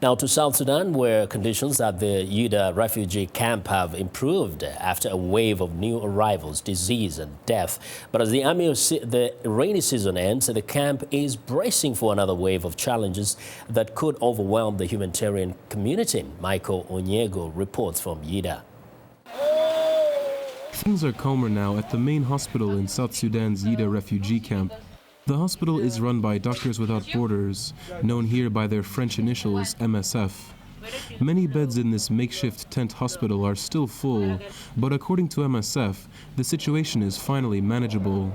Now to South Sudan, where conditions at the Yida Refugee camp have improved after a wave of new arrivals, disease and death. But as the rainy season ends, the camp is bracing for another wave of challenges that could overwhelm the humanitarian community. Michael Onyiego reports from Yida. Things are calmer now at the main hospital in South Sudan's Yida Refugee camp. The hospital is run by Doctors Without Borders, known here by their French initials MSF. Many beds in this makeshift tent hospital are still full, but according to MSF, the situation is finally manageable.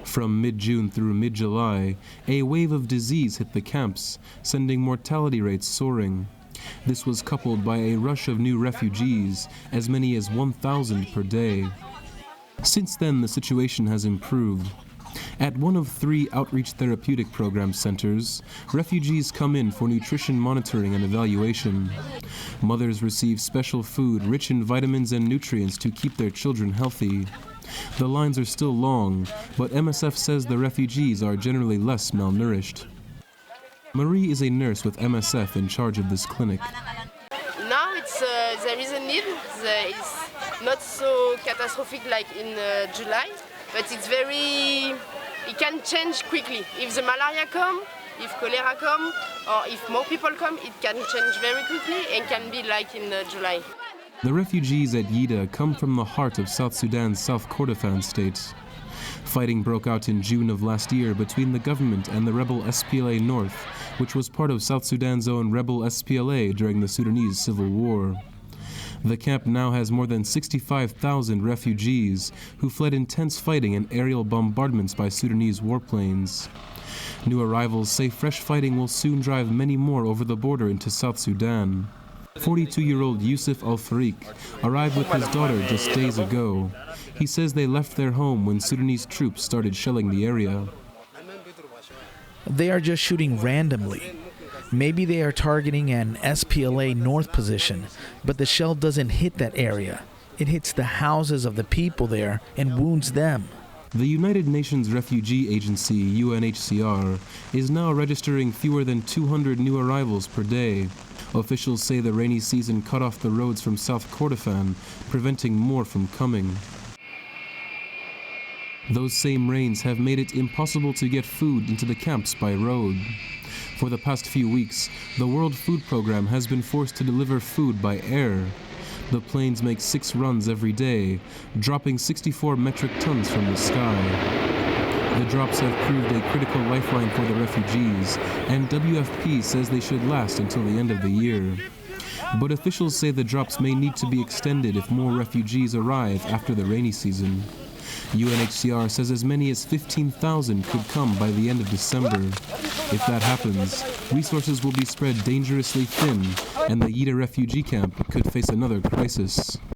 From mid-June through mid-July, a wave of disease hit the camps, sending mortality rates soaring. This was coupled by a rush of new refugees, as many as 1,000 per day. Since then, the situation has improved. At one of 3 outreach therapeutic program centers, refugees come in for nutrition monitoring and evaluation. Mothers receive special food rich in vitamins and nutrients to keep their children healthy. The lines are still long, but MSF says the refugees are generally less malnourished. Marie is a nurse with MSF in charge of this clinic. Now there is a need. It's not so catastrophic like in July, but it can change quickly. If the malaria come, if cholera come, or if more people come, it can change very quickly and can be like in July. The refugees at Yida come from the heart of South Sudan's South Kordofan state. Fighting broke out in June of last year between the government and the rebel SPLA North, which was part of South Sudan's own rebel SPLA during the Sudanese Civil War. The camp now has more than 65,000 refugees who fled intense fighting and aerial bombardments by Sudanese warplanes. New arrivals say fresh fighting will soon drive many more over the border into South Sudan. 42-year-old Yusuf Al-Farik arrived with his daughter just days ago. He says they left their home when Sudanese troops started shelling the area. They are just shooting randomly. Maybe they are targeting an SPLA North position, but the shell doesn't hit that area. It hits the houses of the people there and wounds them. The United Nations Refugee Agency, UNHCR, is now registering fewer than 200 new arrivals per day. Officials say the rainy season cut off the roads from South Kordofan, preventing more from coming. Those same rains have made it impossible to get food into the camps by road. For the past few weeks, the World Food Programme has been forced to deliver food by air. The planes make 6 runs every day, dropping 64 metric tons from the sky. The drops have proved a critical lifeline for the refugees, and WFP says they should last until the end of the year. But officials say the drops may need to be extended if more refugees arrive after the rainy season. UNHCR says as many as 15,000 could come by the end of December. If that happens, resources will be spread dangerously thin, and the Yida refugee camp could face another crisis.